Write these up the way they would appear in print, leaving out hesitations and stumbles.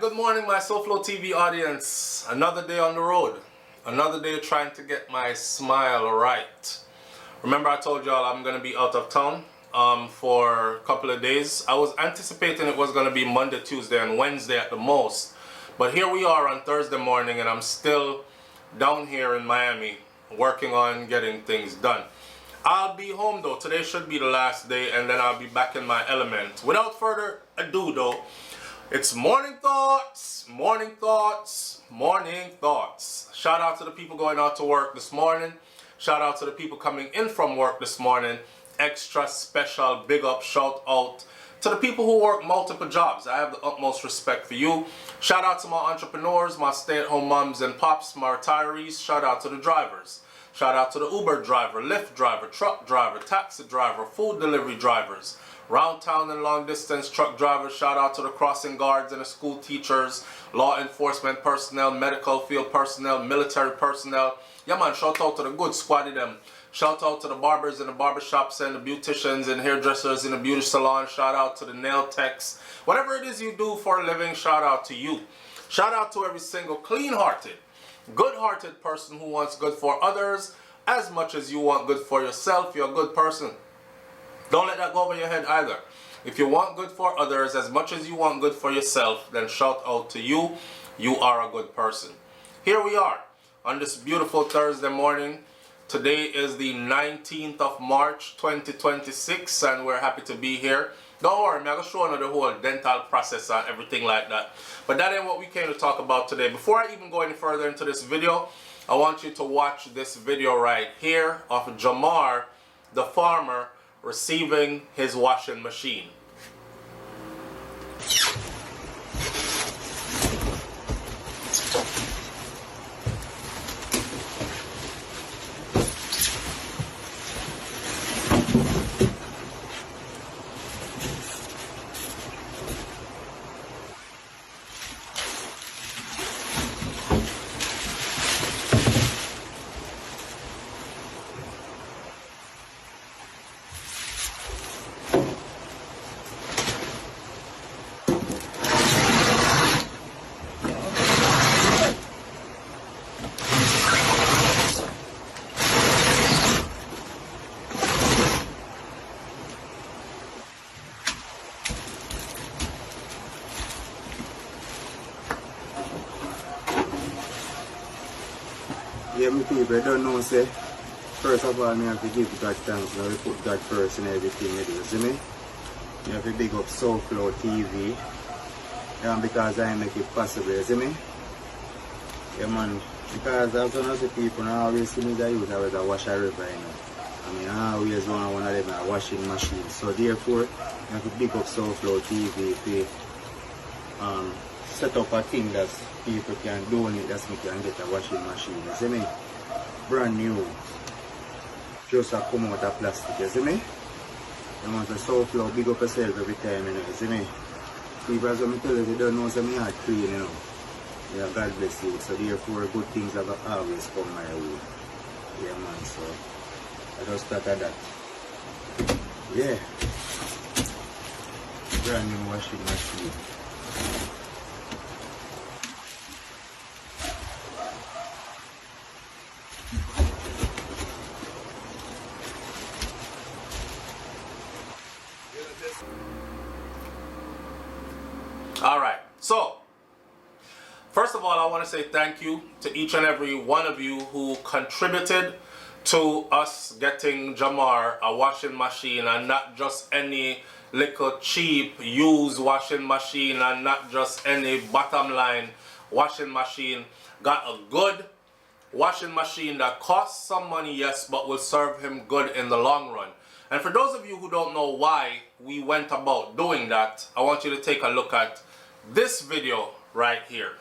good morning, my SouFLoTV audience. Another day on the road. Another day trying to get my smile right. Remember I told y'all I'm going to be out of town for a couple of days. I was anticipating it was going to be Monday, Tuesday, and Wednesday at the most. But here we are on Thursday morning and I'm still down here in Miami working on getting things done. I'll be home though. Today should be the last day and then I'll be back in my element. Without further ado though, it's morning thoughts, morning thoughts, morning thoughts. Shout out to the people going out to work this morning. Shout out to the people coming in from work this morning. Extra special big up shout out to the people who work multiple jobs. I have the utmost respect for you. Shout out to my entrepreneurs, my stay-at-home moms and pops, my retirees. Shout out to the drivers. Shout out to the Uber driver, Lyft driver, truck driver, taxi driver, food delivery drivers, round town and long distance truck drivers. Shout out to the crossing guards and the school teachers, law enforcement personnel, medical field personnel, military personnel. Yeah man, shout out to the good squad of them. Shout out to the barbers in the barbershops and the beauticians and hairdressers in the beauty salon. Shout out to the nail techs. Whatever it is you do for a living, shout out to you. Shout out to every single clean-hearted, good-hearted person who wants good for others as much as you want good for yourself. You're a good person. Don't let that go over your head either. If you want good for others as much as you want good for yourself, then shout out to you. You are a good person. Here we are on this beautiful Thursday morning. Today is the 19th of March 2026 and we're happy to be here. Don't worry, I'm going to show you the whole dental process and everything like that. But that ain't what we came to talk about today. Before I even go any further into this video, I want you to watch this video right here of Jamar, the farmer, receiving his washing machine. Yeah, my people, I don't know, say, first of all, I have to give God thanks. Now we put God first in everything we do, see me? I have to big up SouFLoTV, because I make it possible, see me? Yeah, man, because I've done other people now always see me that use as a washer river, you know. I mean, I always want one of them a washing machine. So therefore, I have to big up SouFLoTV to set up a thing that people can donate, that we can get a washing machine, you see me? Brand new. Just a come out of plastic, you see me? You want to SouFLo, big up yourself every time, you know, you see me? People, as I tell you, they don't know so me heart clean, you know. Yeah, God bless you. So therefore, good things have always come my way. Yeah, man, so I just started that. Yeah. Brand new washing machine. Alright, so first of all, I want to say thank you to each and every one of you who contributed to us getting Jamar a washing machine, and not just any little cheap used washing machine and not just any bottom line washing machine. Got a good washing machine that costs some money, yes, but will serve him good in the long run. And for those of you who don't know why we went about doing that, I want you to take a look at this video right here.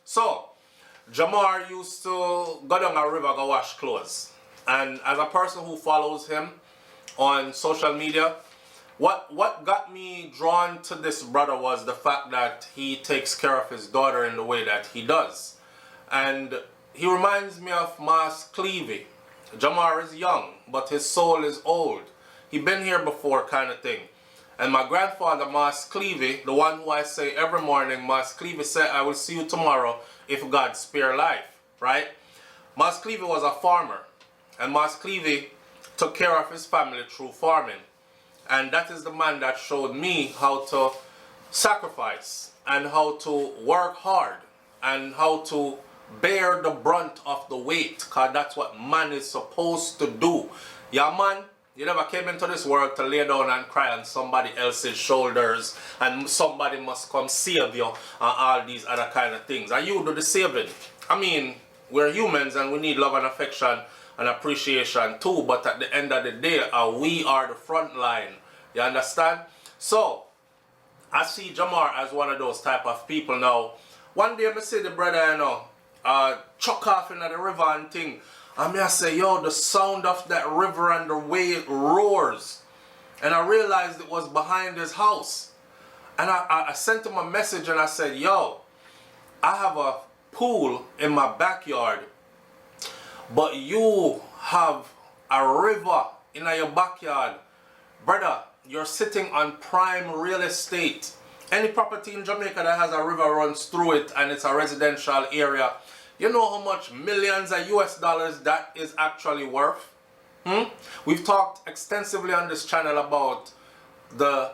So, Jamar used to go down a river go wash clothes. And as a person who follows him on social media, what got me drawn to this brother was the fact that he takes care of his daughter in the way that he does. And he reminds me of Mas Clevey. Jamar is young, but his soul is old. He been here before kind of thing. And my grandfather, Mas Clevey, the one who I say every morning, Mas Clevey said, I will see you tomorrow if God spare life, right? Mas Clevey was a farmer. And Mas Clevey took care of his family through farming. And that is the man that showed me how to sacrifice and how to work hard and how to bear the brunt of the weight, because that's what man is supposed to do. Yeah, man, you never came into this world to lay down and cry on somebody else's shoulders and somebody must come save you and all these other kind of things. And you do the saving. I mean, we're humans and we need love and affection and appreciation too, but at the end of the day, we are the front line. You understand? So, I see Jamar as one of those type of people now. One day I see the brother, you know, chuck off into the river and thing. And I say, yo, the sound of that river and the way it roars. And I realized it was behind his house. And I sent him a message and I said, yo, I have a pool in my backyard, but you have a river in your backyard. Brother, you're sitting on prime real estate. Any property in Jamaica that has a river runs through it and it's a residential area, you know how much millions of US dollars that is actually worth? We've talked extensively on this channel about the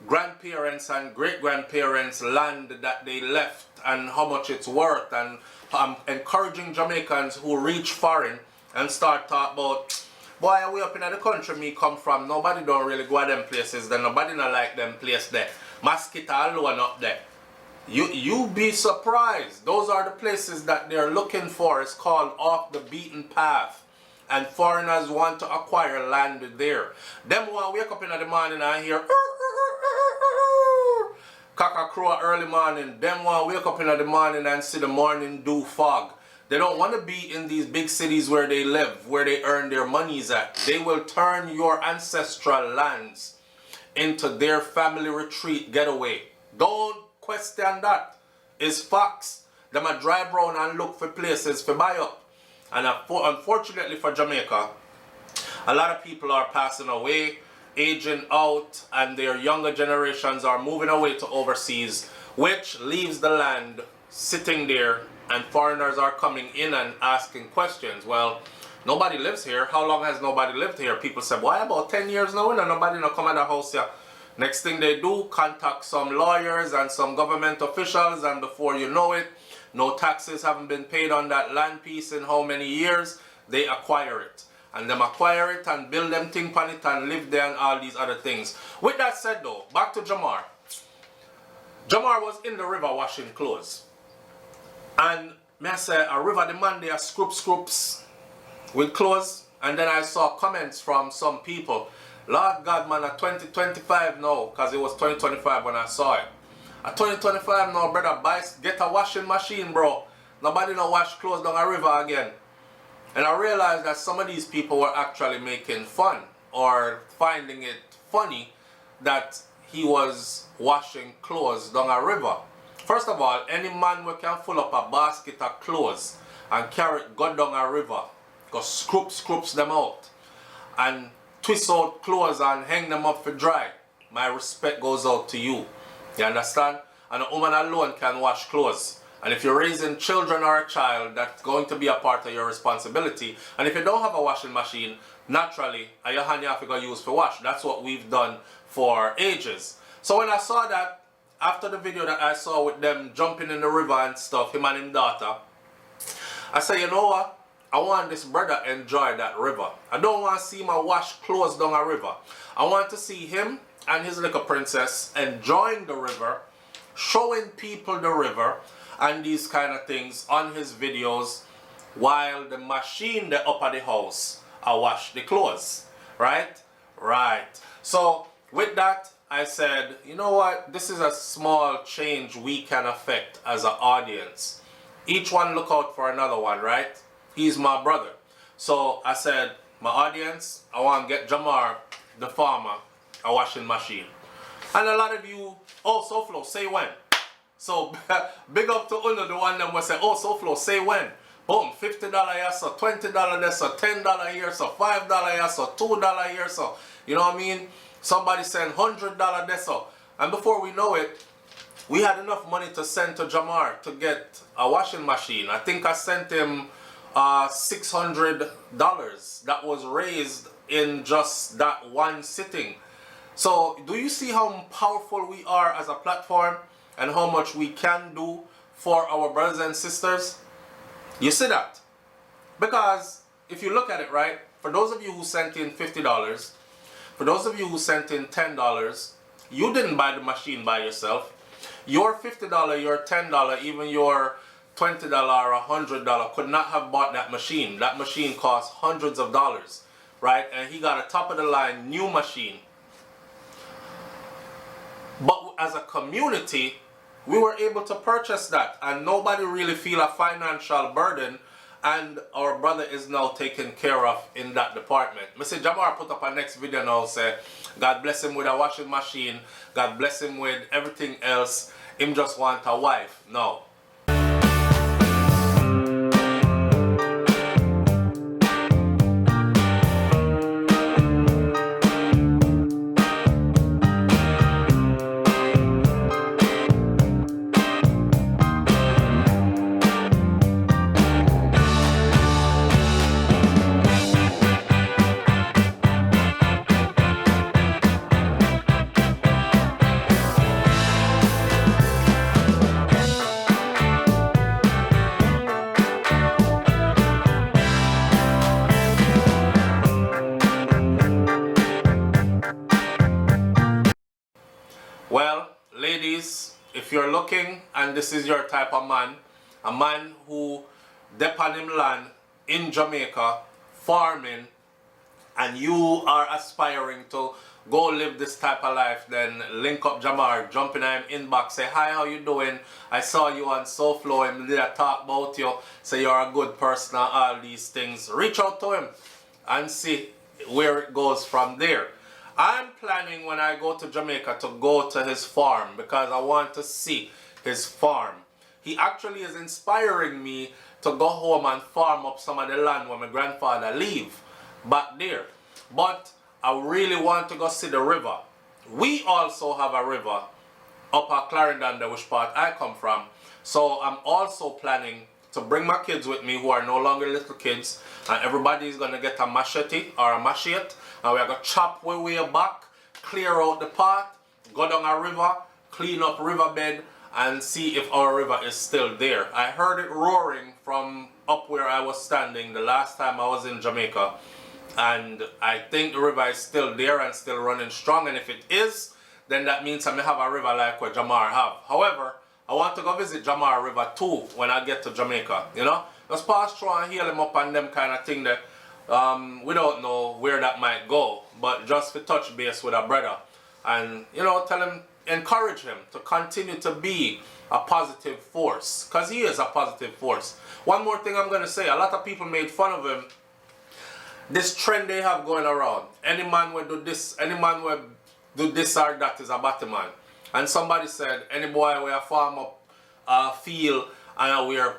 grandparents and great-grandparents' land that they left and how much it's worth, and I'm encouraging Jamaicans who reach foreign and start talk about, boy, way up in the country me come from, nobody don't really go to them places, then nobody not like them place there. Mosquito alone up there. You be surprised. Those are the places that they're looking for. It's called off the beaten path. And foreigners want to acquire land there. Them want to wake up in the morning and hear cock crow early morning. Them want to wake up in the morning and see the morning dew fog. They don't want to be in these big cities where they live, where they earn their monies at. They will turn your ancestral lands into their family retreat getaway. Don't question that. It's facts. Them a drive around and look for places to buy up. And unfortunately for Jamaica, a lot of people are passing away, aging out, and their younger generations are moving away to overseas, which leaves the land sitting there, and foreigners are coming in and asking questions. Well, nobody lives here. How long has nobody lived here? People say, why about 10 years now? And nobody no come in the house here. Next thing they do, contact some lawyers and some government officials, and before you know it, no taxes haven't been paid on that land piece in how many years, they acquire it. And them acquire it and build them thing on it and live there and all these other things. With that said though, back to Jamar. Jamar was in the river washing clothes. And me I say, a river the man there scroops with clothes. And then I saw comments from some people. Lord God, man, at 2025 now, because it was 2025 when I saw it. At 2025 now, brother, get a washing machine, bro. Nobody no wash clothes down a river again. And I realized that some of these people were actually making fun or finding it funny that he was washing clothes down a river. First of all, any man who can fill up a basket of clothes and carry it go down a river, go scoops them out and twist out clothes and hang them up for dry, my respect goes out to you. You understand? And a woman alone can wash clothes. And if you're raising children or a child, that's going to be a part of your responsibility. And if you don't have a washing machine, naturally, your hand you have to go use for wash. That's what we've done for ages. So when I saw that, after the video that I saw with them jumping in the river and stuff, him and his daughter, I said, you know what? I want this brother enjoy that river. I don't want to see him wash clothes down a river. I want to see him and his little princess enjoying the river, showing people the river and these kind of things on his videos, while the machine the up at the house I wash the clothes. Right? So with that, I said, you know what, this is a small change we can affect as an audience. Each one look out for another one, right? He's my brother. So I said, my audience, I want to get Jamar, the farmer, a washing machine. And a lot of you, oh, SouFlo, say when. So big up to Uno, the one that will say, oh, SouFlo, say when. Boom, $50 here, so $20 there, so $10 here, so $5 here, so $2 here, so, you know what I mean? Somebody sent $100 there, so. And before we know it, we had enough money to send to Jamar to get a washing machine. I think I sent him $600 that was raised in just that one sitting. So do you see how powerful we are as a platform and how much we can do for our brothers and sisters? You see that? Because if you look at it, right, for those of you who sent in $50, for those of you who sent in $10, you didn't buy the machine by yourself. Your $50, your $10, even your $20 or $100 could not have bought that machine. That machine cost hundreds of dollars, right? And he got a top of the line new machine. But as a community, we were able to purchase that and nobody really feel a financial burden, and our brother is now taken care of in that department. Mr. Jamar put up a next video now, say God bless him with a washing machine, God bless him with everything else, him just want a wife. No. Well, ladies, if you're looking and this is your type of man, a man who depend him land in Jamaica, farming, and you are aspiring to go live this type of life, then link up Jamar, jump in him inbox, say, hi, how you doing? I saw you on SouFlo, and did I talk about you, say you're a good person and all these things. Reach out to him and see where it goes from there. I'm planning when I go to Jamaica to go to his farm because I want to see his farm. He actually is inspiring me to go home and farm up some of the land where my grandfather leave back there. But I really want to go see the river. We also have a river up at Clarendon, which part I come from. So I'm also planning to bring my kids with me who are no longer little kids, and everybody is going to get a machete or a machete, and we are going to chop our way back, clear out the path, go down a river, clean up riverbed, and see if our river is still there. I heard it roaring from up where I was standing the last time I was in Jamaica, and I think the river is still there and still running strong, and if it is, then that means I may have a river like what Jamar have. However, I want to go visit Jamar River too when I get to Jamaica, you know? Just pass through and heal him up and them kind of thing that we don't know where that might go, but just to touch base with a brother and, you know, tell him, encourage him to continue to be a positive force, because he is a positive force. One more thing I'm going to say, a lot of people made fun of him. This trend they have going around, any man will do this, any man will do this or that is a Batman. And somebody said, any boy will farm up field and wear,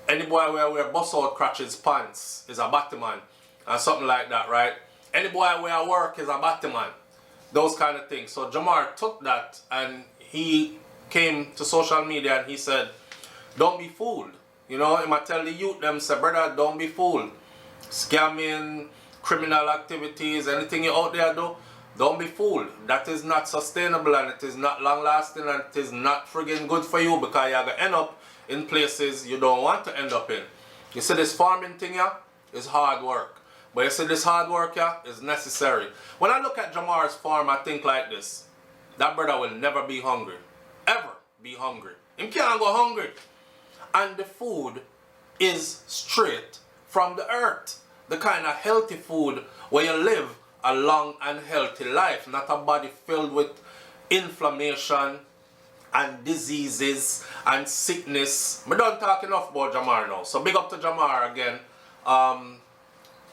any boy will wear bust out crotches pants is a Batman, and something like that, right? Any boy will work is a Batman. Those kind of things. So Jamar took that and he came to social media and he said, don't be fooled. You know, he might tell the youth them, say, brother, don't be fooled. Scamming, criminal activities, anything you out there do, don't be fooled. That is not sustainable and it is not long lasting and it is not friggin' good for you, because you're going to end up in places you don't want to end up in. You see this farming thing here is hard work. But you see this hard work here is necessary. When I look at Jamar's farm, I think like this. That brother will never be hungry. Ever be hungry. He can't go hungry. And the food is straight from the earth. The kind of healthy food where you live a long and healthy life, not a body filled with inflammation and diseases and sickness. We don't talk enough about Jamar now. So big up to Jamar again.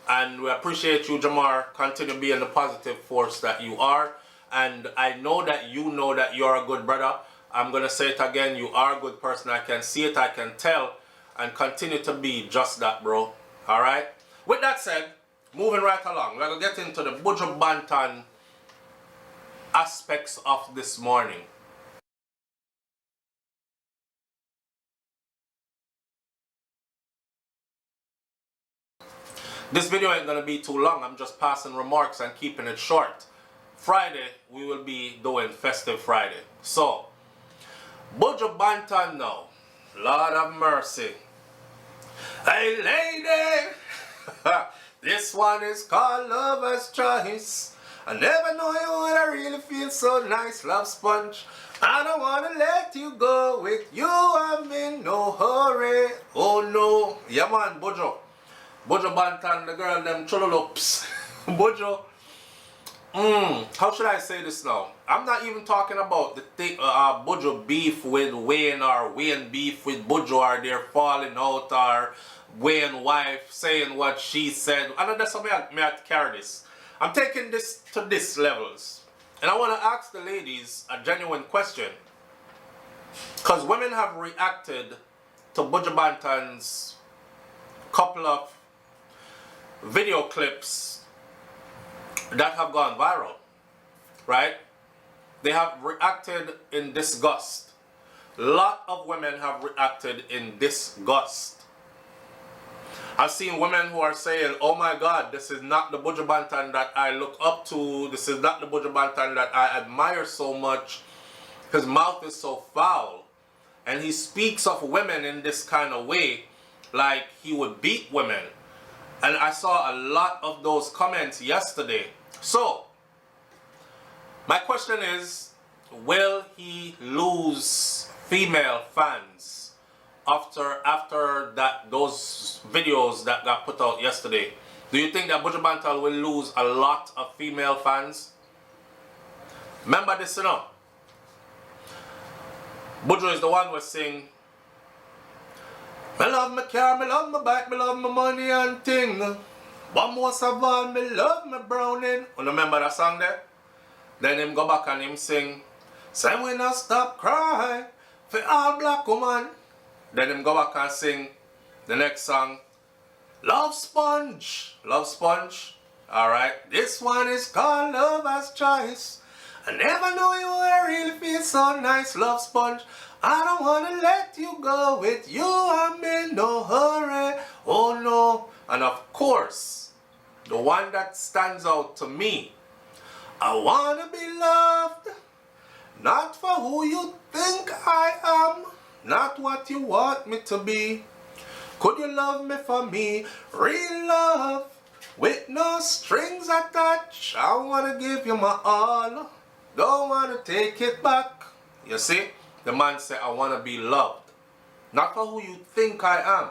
And we appreciate you, Jamar. Continue being the positive force that you are. And I know that you're a good brother. I'm going to say it again. You are a good person. I can see it. I can tell. And continue to be just that, bro. Alright? With that said, moving right along. We're going to get into the Buju Banton aspects of this morning. This video ain't going to be too long. I'm just passing remarks and keeping it short. Friday, we will be doing Festive Friday. So, Buju Banton now. Lord have mercy. Hey lady, this one is called Lover's Choice. I never know you when I really feel so nice, love sponge. I don't want to let you go, with you I'm in no hurry. Oh no. Yeah man, Buju Banton, the girl them chululups. Buju. How should I say this now? I'm not even talking about the Buju beef with Wayne or Wayne beef with Buju, or they're falling out, or Wayne wife saying what she said. I know that's how I have to carry this. I'm taking this to this levels. And I want to ask the ladies a genuine question. Because women have reacted to Buju Banton's couple of video clips that have gone viral, right? They have reacted in disgust. A lot of women have reacted in disgust. I've seen women who are saying, oh my God, this is not the Buju Banton that I look up to. This is not the Buju Banton that I admire so much. His mouth is so foul. And he speaks of women in this kind of way, like he would beat women. And I saw a lot of those comments yesterday. So, my question is, will he lose female fans after those videos that got put out yesterday? Do you think that Buju Banton will lose a lot of female fans? Remember this, you know. Buju is the one who sing, "Me love my car, me love my bike, me love my money and thing. But most of all, me love my browning." You remember that song there? Then him go back and him sing, "Say we not stop cry for all black woman." Then him go back and sing the next song, "Love Sponge." Love Sponge. Alright. This one is called Lover's Choice. I never knew you would really feel so nice, love sponge. I don't want to let you go, with you I'm in no hurry. Oh no. And of course, the one that stands out to me, I want to be loved, not for who you think I am, not what you want me to be. Could you love me for me, real love, with no strings attached? I want to give you my all, don't want to take it back. You see, the man said, I want to be loved, not for who you think I am.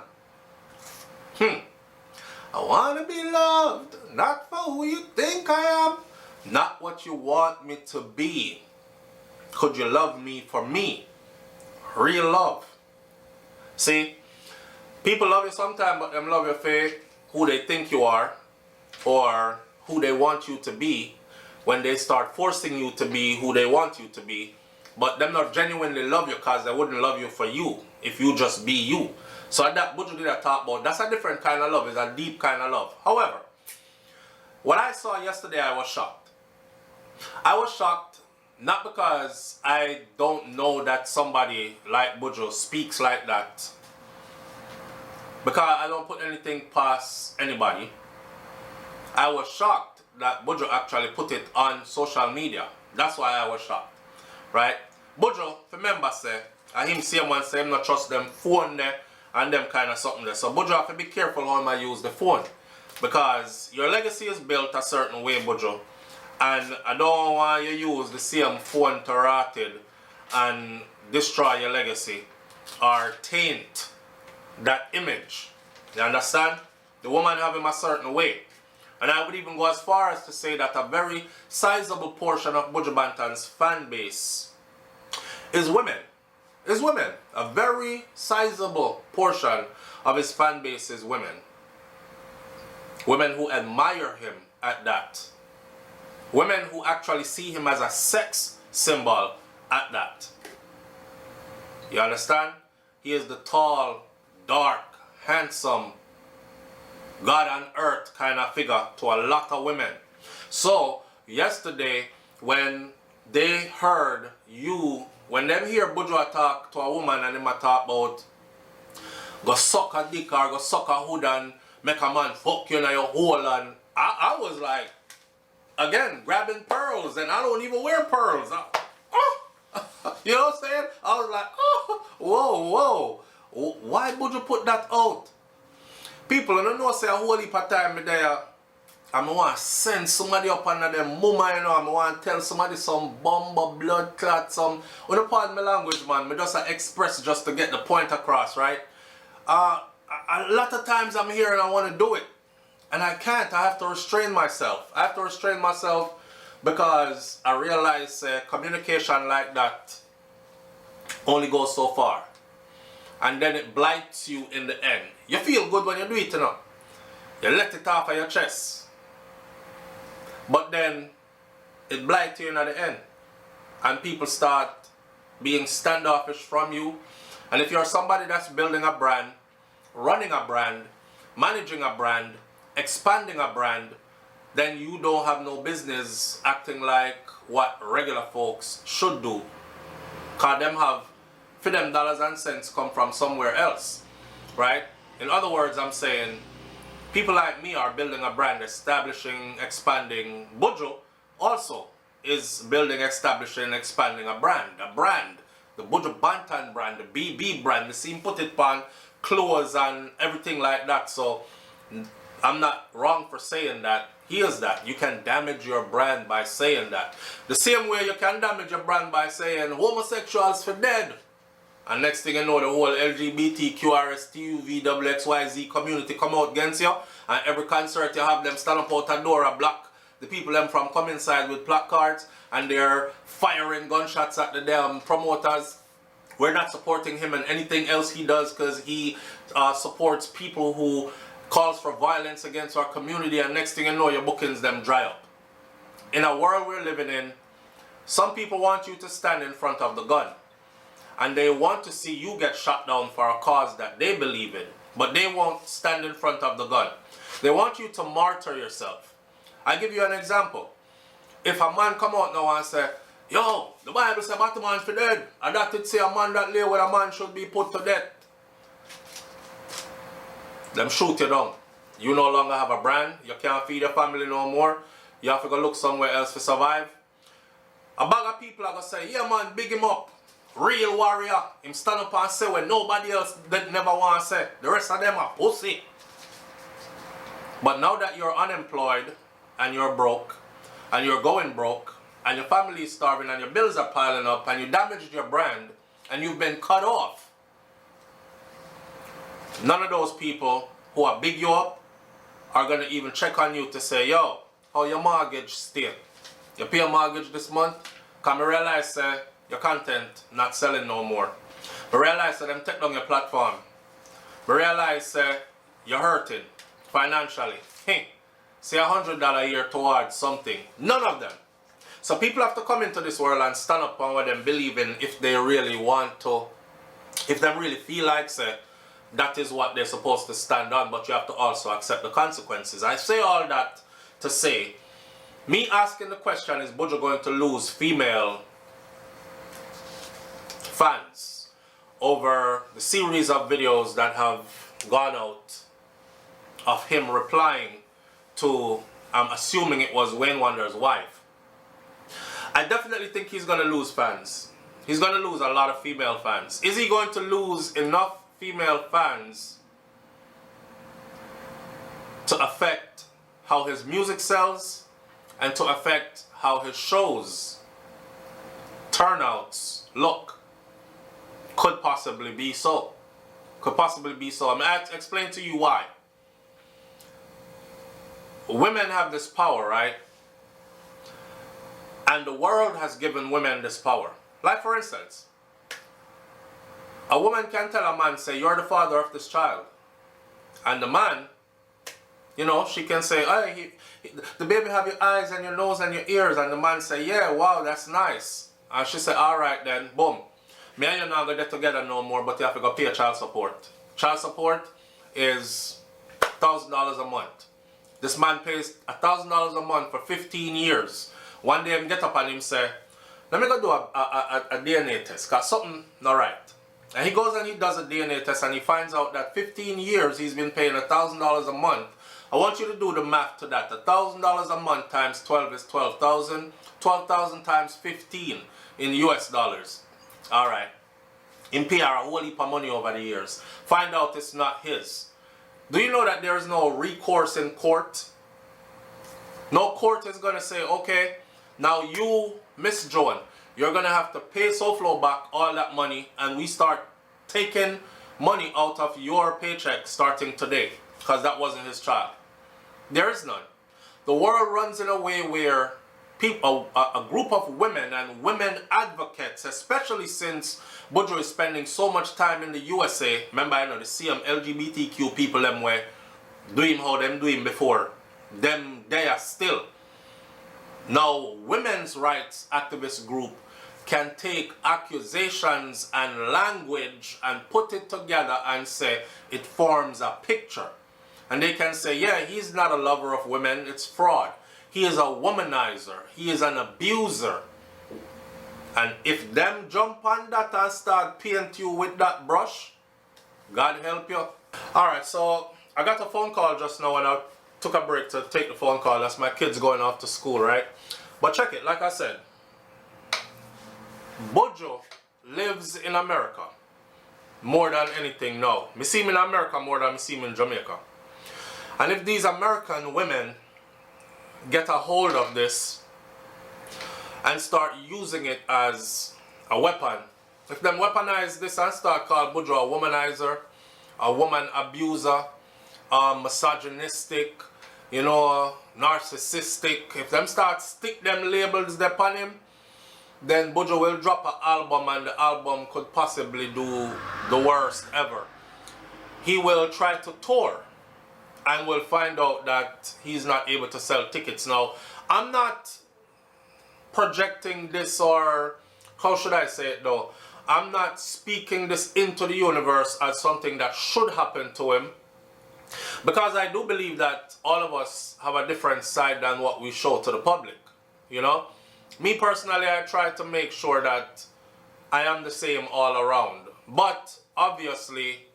I want to be loved, not for who you think I am, not what you want me to be. Could you love me for me? Real love. See, people love you sometimes, but them love you for who they think you are, or who they want you to be, when they start forcing you to be who they want you to be. But them not genuinely love you, because they wouldn't love you for you if you just be you. So that Buju did I talk about, that's a different kind of love. It's a deep kind of love. However, what I saw yesterday, I was shocked. I was shocked not because I don't know that somebody like Buju speaks like that, because I don't put anything past anybody. I was shocked that Buju actually put it on social media. That's why I was shocked. Right? Buju, remember say, and him say one say him not trust them phone there and them kind of something there. So Buju have to be careful how I use the phone, because your legacy is built a certain way, Buju, and I don't want you use the same phone to rot it and destroy your legacy or taint that image. You understand? The woman have him a certain way. And I would even go as far as to say that a very sizable portion of Buju Banton's fan base is women. Is women. A very sizable portion of his fan base is women. Women who admire him at that. Women who actually see him as a sex symbol at that. You understand? He is the tall, dark, handsome, God on earth kind of figure to a lot of women. So, yesterday, when they heard you, when them hear Buju talk to a woman and them talk about go suck a dick or go suck a hood and make a man fuck you in your hole, and I was like, again, grabbing pearls, and I don't even wear pearls. You know what I'm saying? I was like, oh, whoa. Why would you put that out? People, I don't know, say a whole heap of time there, I want to send somebody up under them mama, you know, I want to tell somebody some bomber, blood clot, some, when you pardon my language, man, I just express just to get the point across, right? A lot of times I'm here and I want to do it. And I can't. I have to restrain myself. I have to restrain myself because I realize communication like that only goes so far. And then it blights you in the end. You feel good when you do it, you know. You let it off of your chest. But then it blights you in at the end. And people start being standoffish from you. And if you're somebody that's building a brand, running a brand, managing a brand, expanding a brand, then you don't have no business acting like what regular folks should do. Cause them have, for them dollars and cents come from somewhere else, right? In other words, I'm saying, people like me are building a brand, establishing, expanding. Buju also is building, establishing, expanding a brand. The Buju Banton brand, the BB brand. You see him put it on clothes and everything like that. So I'm not wrong for saying that. Here's that. You can damage your brand by saying that. The same way you can damage your brand by saying homosexuals for dead. And next thing you know, the whole LGBTQRSTUVXYZ community come out against you. And every concert you have them stand up out a door, a block the people them from come inside with placards. And they're firing gunshots at the damn promoters. We're not supporting him and anything else he does because he supports people who calls for violence against our community, and next thing you know, your bookings them dry up. In a world we're living in, some people want you to stand in front of the gun. And they want to see you get shot down for a cause that they believe in. But they won't stand in front of the gun. They want you to martyr yourself. I'll give you an example. If a man come out now and say, yo, the Bible says about the man for dead, and that it say a man that lay with a man should be put to death. Them shoot you down. You no longer have a brand. You can't feed your family no more. You have to go look somewhere else to survive. A bag of people are going to say, yeah man, big him up. Real warrior. Him stand up and say when nobody else that never want to say. The rest of them are pussy. But now that you're unemployed and you're broke and you're going broke and your family is starving and your bills are piling up and you damaged your brand and you've been cut off, none of those people who are big you up are going to even check on you to say, yo, how your mortgage still? You pay a mortgage this month? Because I realize your content not selling no more. I realize that them take down your platform. I realize you're hurting financially. Say $100 a year towards something. None of them. So people have to come into this world and stand up on what they believe in if they really want to. If they really feel like that is what they're supposed to stand on, but you have to also accept the consequences. I say all that to say, me asking the question, is Buju going to lose female fans over the series of videos that have gone out of him replying to, I'm assuming it was Wayne Wonder's wife. I definitely think he's going to lose fans. He's going to lose a lot of female fans. Is he going to lose enough female fans to affect how his music sells and to affect how his shows turnouts look? Could possibly be so. Could possibly be so. I'm going to explain to you why. Women have this power, right? And the world has given women this power. Like for instance, A woman can tell a man, say, you're the father of this child. And the man, you know, she can say, hey, the baby have your eyes and your nose and your ears. And the man say, yeah, wow, that's nice. And she say, all right then, boom. Me and you not going to get together no more, but you have to go pay child support. Child support is $1,000 a month. This man pays $1,000 a month for 15 years. One day him get up and him say, let me go do a DNA test, because something not right. And he goes and he does a DNA test and he finds out that 15 years he's been paying $1,000 a month. I want you to do the math to that. $1,000 a month times 12 is 12,000. 12,000 times 15 in US dollars. Alright. In PR, a whole heap of money over the years. Find out it's not his. Do you know that there is no recourse in court? No court is going to say, okay, now you, Miss Joan, you're going to have to pay SouFLo back all that money, and we start taking money out of your paycheck starting today, because that wasn't his child. There is none. The world runs in a way where people, a group of women and women advocates, especially since Buju is spending so much time in the USA. Remember, I know the same LGBTQ people them way do him how them do him before. Them they are still. Now, women's rights activist group can take accusations and language and put it together and say it forms a picture. And they can say, yeah, he's not a lover of women, it's fraud. He is a womanizer. He is an abuser. And if them jump on that and start paint you with that brush, God help you. Alright, so I got a phone call just now and I took a break to take the phone call. That's my kids going off to school, right? But check it, like I said, Buju lives in America more than anything now. Me see him in America more than me see him in Jamaica. And if these American women get a hold of this and start using it as a weapon, if them weaponize this and start call Buju a womanizer, a woman abuser, misogynistic, you know, narcissistic, if them start stick them labels there upon him, then Buju will drop an album and the album could possibly do the worst ever. He will try to tour and we'll find out that he's not able to sell tickets. Now, I'm not projecting this, or how should I say it though? I'm not speaking this into the universe as something that should happen to him, because I do believe that all of us have a different side than what we show to the public, you know? Me personally, I try to make sure that I am the same all around. But obviously,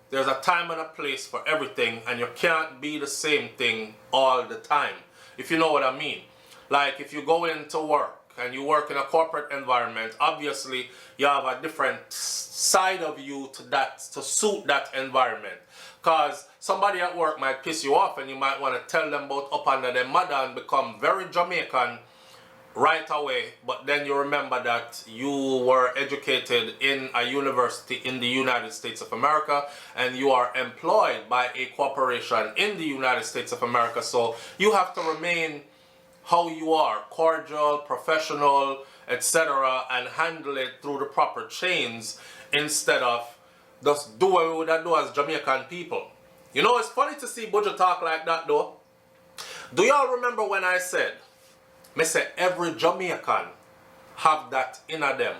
there's a time and a place for everything, and you can't be the same thing all the time, if you know what I mean. Like if you go into work and you work in a corporate environment, obviously you have a different side of you to that, to suit that environment. Because somebody at work might piss you off and you might want to tell them about up under their mother and become very Jamaican right away, but then you remember that you were educated in a university in the United States of America and you are employed by a corporation in the United States of America, so you have to remain how you are, cordial, professional, etc., and handle it through the proper chains instead of just do what we would do as Jamaican people. You know, it's funny to see Buju talk like that though. Do y'all remember when I said, me say every Jamaican have that in them?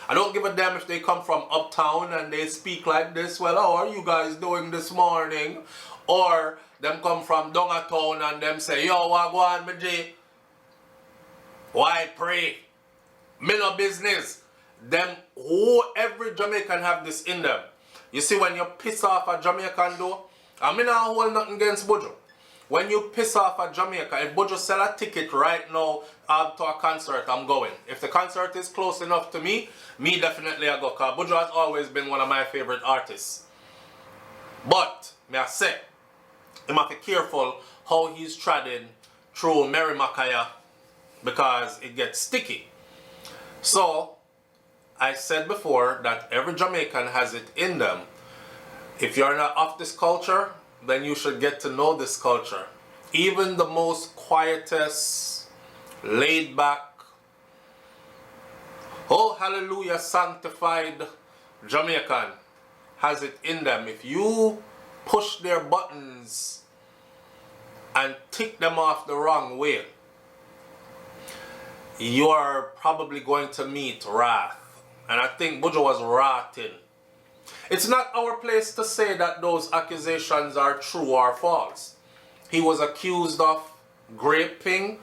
I don't give a damn if they come from uptown and they speak like this, well, how are you guys doing this morning? Or them come from downtown and them say, yo, what go on, me G? Why pray? Me no business. Them, every Jamaican have this in them. You see, when you piss off a Jamaican though, I mean, I hold nothing against Buju. When you piss off a Jamaica, if Buju sell a ticket right now to a concert, I'm going. If the concert is close enough to me definitely I go, because Buju has always been one of my favorite artists. But, may I say, you must be careful how he's treading through Mary Makaya, because it gets sticky. So, I said before that every Jamaican has it in them. If you're not of this culture, then you should get to know this culture. Even the most quietest, laid back, oh hallelujah, sanctified Jamaican has it in them. If you push their buttons and tick them off the wrong way, you are probably going to meet wrath. And I think Buju was wrathing. It's not our place to say that those accusations are true or false. He was accused of raping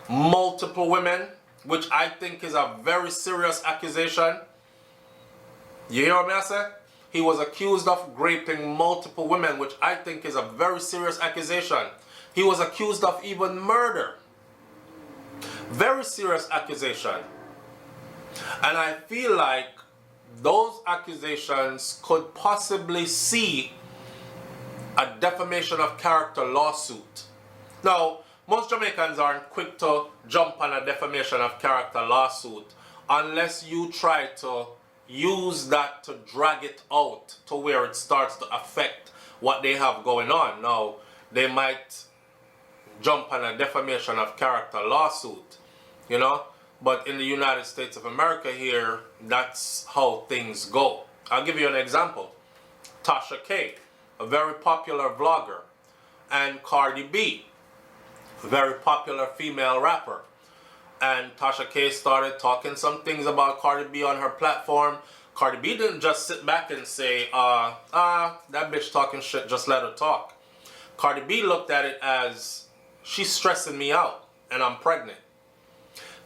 multiple women, which I think is a very serious accusation. You hear what I say? He was accused of raping multiple women, which I think is a very serious accusation. He was accused of even murder. Very serious accusation. And I feel like those accusations could possibly see a defamation of character lawsuit. Now, most Jamaicans aren't quick to jump on a defamation of character lawsuit unless you try to use that to drag it out to where it starts to affect what they have going on. Now, they might jump on a defamation of character lawsuit, you know, but in the United States of America here, that's how things go. I'll give you an example. Tasha K, a very popular vlogger, and Cardi B, a very popular female rapper. And Tasha K started talking some things about Cardi B on her platform. Cardi B didn't just sit back and say, that bitch talking shit, just let her talk. Cardi B looked at it as, she's stressing me out and I'm pregnant.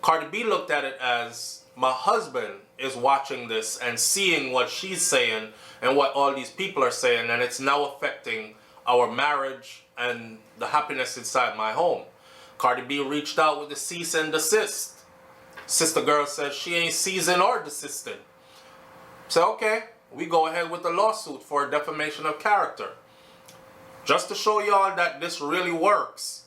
Cardi B looked at it as, my husband is watching this and seeing what she's saying and what all these people are saying, and it's now affecting our marriage and the happiness inside my home. Cardi B reached out with the cease and desist. Sister girl says she ain't ceasing or desisting. So okay, we go ahead with the lawsuit for defamation of character. Just to show y'all that this really works,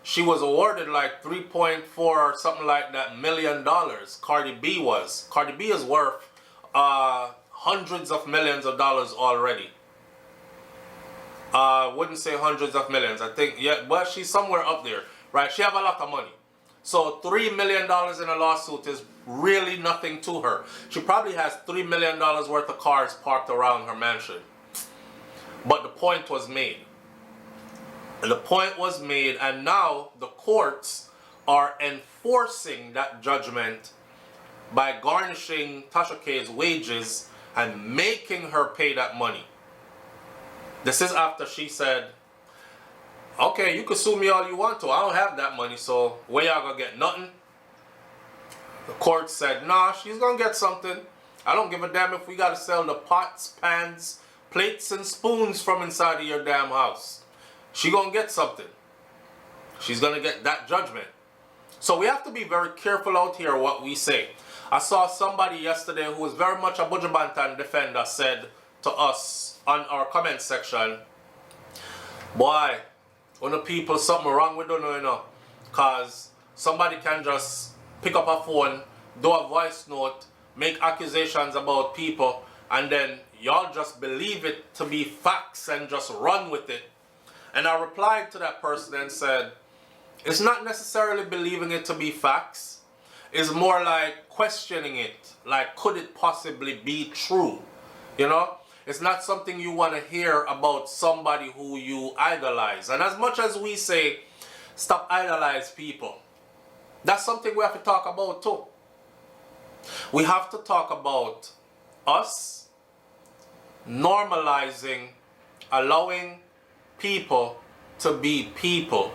she was awarded like 3.4 or something like that $million. Cardi B was. Cardi B is worth hundreds of millions of dollars already. Wouldn't say hundreds of millions. I think, yeah, but she's somewhere up there, right? She have a lot of money. So $3 million in a lawsuit is really nothing to her. She probably has $3 million worth of cars parked around her mansion. But the point was made. The point was made, and now the courts are enforcing that judgment by garnishing Tasha K's wages and making her pay that money. This is after she said, okay, you can sue me all you want to. I don't have that money, so where y'all gonna get nothing? The court said, nah, she's gonna get something. I don't give a damn if we gotta sell the pots, pans, plates, and spoons from inside of your damn house. She gonna get something. She's gonna get that judgment. So we have to be very careful out here what we say. I saw somebody yesterday who was very much a Buju Banton defender said to us on our comment section, boy, when the people something wrong with them, you know, cause somebody can just pick up a phone, do a voice note, make accusations about people, and then y'all just believe it to be facts and just run with it. And I replied to that person and said, it's not necessarily believing it to be facts. It's more like questioning it. Like, could it possibly be true? You know? It's not something you want to hear about somebody who you idolize. And as much as we say, stop idolize people, that's something we have to talk about too. We have to talk about us normalizing, allowing people to be people,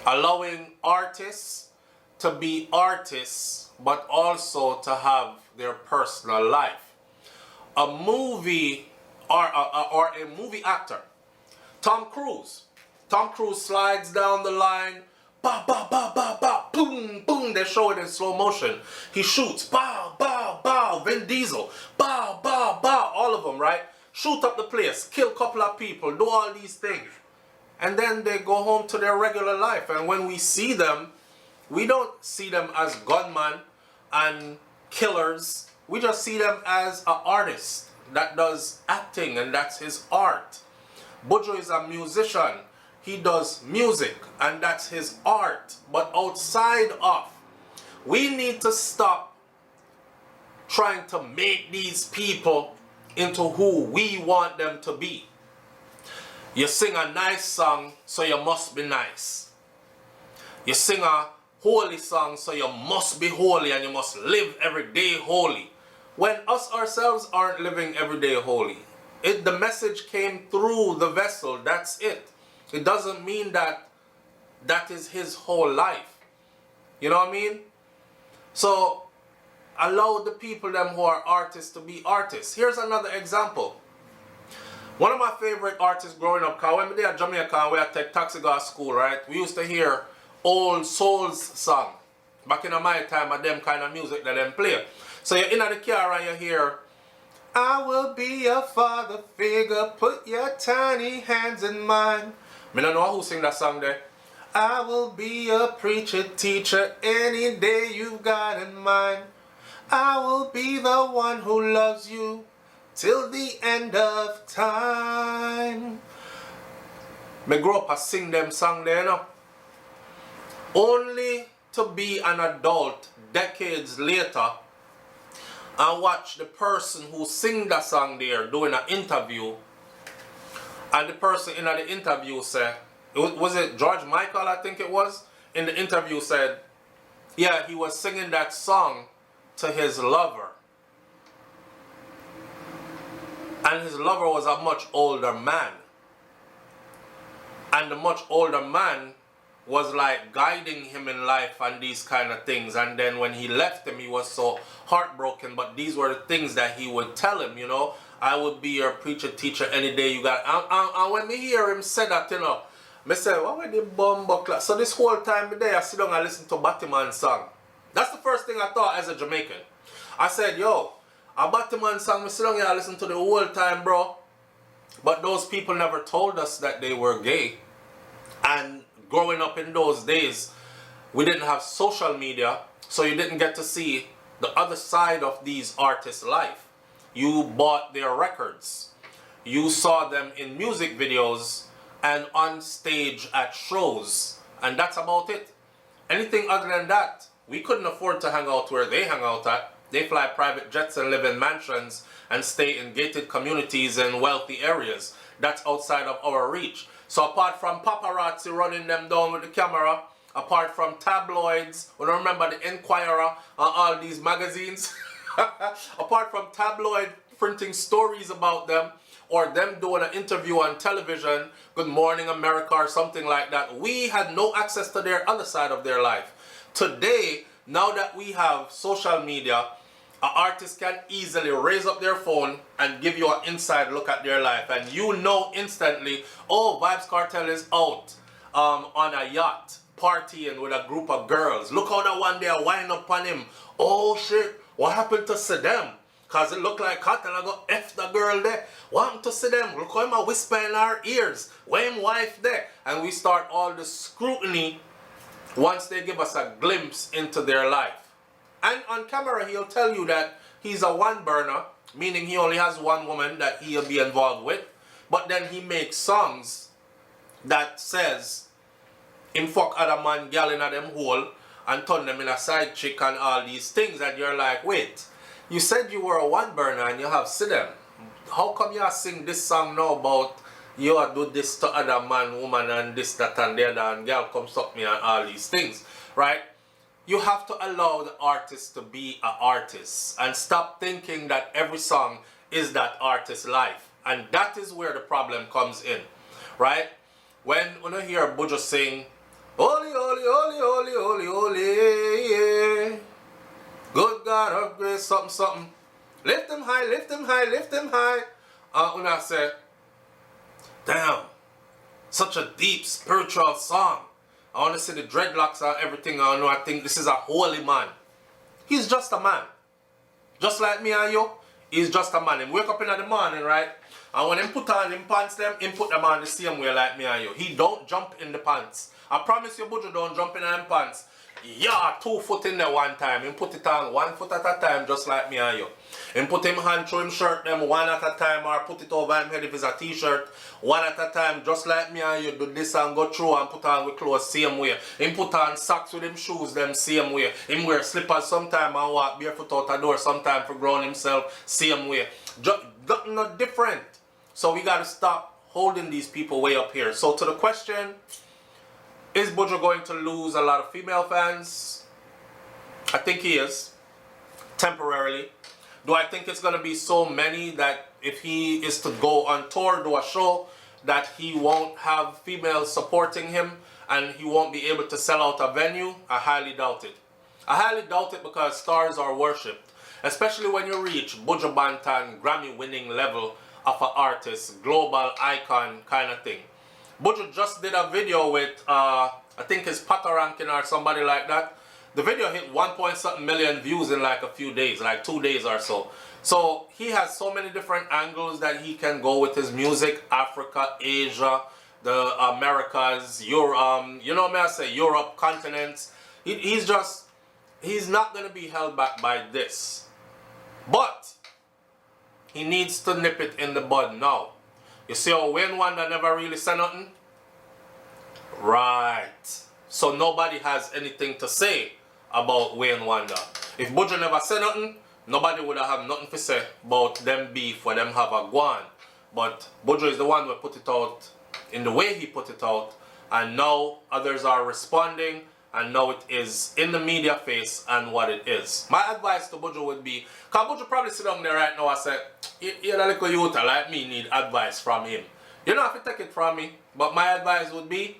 allowing artists to be artists, but also to have their personal life. A movie or a movie actor, Tom Cruise slides down the line, ba ba ba ba ba, boom boom. They show it in slow motion. He shoots, bow bow bow. Vin Diesel, bow bow bow. All of them, right? Shoot up the place, kill a couple of people, do all these things, and then they go home to their regular life. And when we see them, we don't see them as gunmen and killers. We just see them as an artist that does acting, and that's his art. Buju is a musician. He does music, and that's his art. But outside of, we need to stop trying to make these people into who we want them to be. You sing a nice song, so you must be nice. You sing a holy song, so you must be holy and you must live every day holy. When us ourselves aren't living every day holy. The message came through the vessel, that's it. It doesn't mean that that is his whole life. You know what I mean? So, allow the people them who are artists to be artists. Here's another example. One of my favorite artists growing up, because when we were at Jamaica, we had to take taxi go to school, right? We used to hear old souls song. Back in my time, of them kind of music that them play. So you're in the car and you hear, I will be your father figure, put your tiny hands in mine. I don't know who sing that song there. I will be your preacher, teacher, any day you've got in mind. I will be the one who loves you till the end of time. Me grow up and sing them song there, you know. Only to be an adult decades later and watch the person who sing that song there doing an interview, and the person in the interview said, was it George Michael, I think it was, in the interview said, yeah, he was singing that song to his lover. And his lover was a much older man. And the much older man was like guiding him in life and these kind of things. And then when he left him, he was so heartbroken. But these were the things that he would tell him, you know. I would be your preacher, teacher any day you got. And when me hear him say that, you know, me say, what were the bumbuckler? So this whole time there, I sit down and listen to Batman's song. That's the first thing I thought as a Jamaican. I said, yo, a Batman song, me sit down here and listen to the whole time, bro. But those people never told us that they were gay. And growing up in those days, we didn't have social media, so you didn't get to see the other side of these artists' life. You bought their records. You saw them in music videos and on stage at shows. And that's about it. Anything other than that, we couldn't afford to hang out where they hang out at. They fly private jets and live in mansions and stay in gated communities in wealthy areas. That's outside of our reach. So apart from paparazzi running them down with the camera, apart from tabloids, we don't remember the Enquirer and all these magazines, apart from tabloid printing stories about them, or them doing an interview on television, Good Morning America or something like that, we had no access to their other side of their life. Today, now that we have social media, an artist can easily raise up their phone and give you an inside look at their life, and you know instantly, oh, Vybz Kartel is out on a yacht partying with a group of girls. Look how that one day wind up on him. Oh shit, what happened to see them? Cause it looked like Kartel I go F the girl there. What happened to see them? Look how him a whisper in our ears. Where him wife there? And we start all the scrutiny once they give us a glimpse into their life. And on camera, he'll tell you that he's a one burner, meaning he only has one woman that he'll be involved with. But then he makes songs that says, him fuck other man, gal in them hole, and turn them in a side chick and all these things. And you're like, wait, you said you were a one burner and you have see them. How come you sing this song now about you do this to other man, woman, and this, that, and the other, and gal come suck me and all these things, right? You have to allow the artist to be an artist and stop thinking that every song is that artist's life. And that is where the problem comes in, right? When you hear Buju sing, holy, holy, holy, holy, holy, holy, yeah. Good God of grace, something, something. Lift them high, lift them high, lift them high. When I say, damn, such a deep spiritual song. I want to see the dreadlocks and everything. I know. I think this is a holy man. He's just a man. Just like me and you. He's just a man. He wake up in the morning, right? And when he put on him pants, he put them on the same way like me and you. He don't jump in the pants. I promise you, Buju don't jump in them pants. Yeah, 2 foot in there one time. He put it on 1 foot at a time, just like me and you. He put him hand through him shirt them one at a time, or put it over him head if it's a t-shirt, one at a time, just like me and you. Do this and go through and put on with clothes same way. He put on socks with him shoes them same way. He wear slippers sometime and walk barefoot out the door sometime for ground himself same way. Nothing not different. So we gotta stop holding these people way up here. So to the question, is Buju going to lose a lot of female fans? I think he is, temporarily. Do I think it's gonna be so many that if he is to go on tour, do a show, that he won't have females supporting him and he won't be able to sell out a venue? I highly doubt it. I highly doubt it because stars are worshipped. Especially when you reach Buju Banton Grammy winning level of an artist, global icon kind of thing. Buju just did a video with, I think it's Patarankin or somebody like that. The video hit 1.something million views in like a few days, like 2 days or so. So he has so many different angles that he can go with his music. Africa, Asia, the Americas, Europe, you know what I say, Europe, continents. He's not going to be held back by this. But he needs to nip it in the bud now. You see how Wayne Wonder never really said nothing? Right. So nobody has anything to say about Wayne Wonder. If Buju never said nothing, nobody would have nothing to say about them beef or them have a guan. But Buju is the one who put it out in the way he put it out, and now others are responding, and now it is in the media face and what it is. My advice to Buju would be, because Buju probably sit down there right now and say, you know, little youth like me need advice from him. You don't have to take it from me, but my advice would be,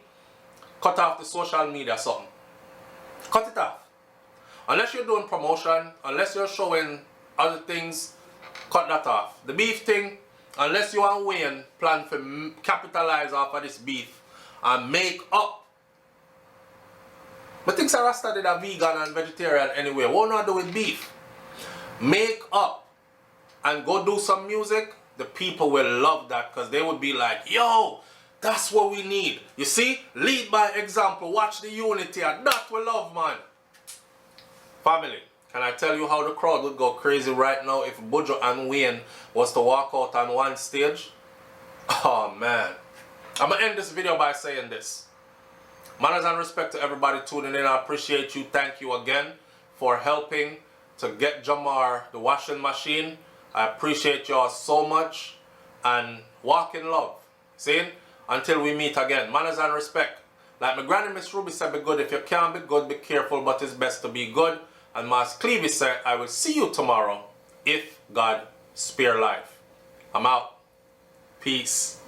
cut off the social media something. Cut it off. Unless you're doing promotion, unless you're showing other things, cut that off. The beef thing, unless you and Wayne plan to capitalize off of this beef and make up. But things are Rasta did a vegan and vegetarian anyway. What not do with beef? Make up and go do some music. The people will love that because they would be like, yo, that's what we need. You see? Lead by example. Watch the unity and that we love, man. Family, can I tell you how the crowd would go crazy right now if Buju and Wayne was to walk out on one stage? Oh man. I'm going to end this video by saying this. Manners and respect to everybody tuning in. I appreciate you. Thank you again for helping to get Jamar the washing machine. I appreciate y'all so much. And walk in love. See? Until we meet again. Manners and respect. Like my granny Miss Ruby said, be good. If you can't be good, be careful. But it's best to be good. And Mas Clevey said, I will see you tomorrow if God spare life. I'm out. Peace.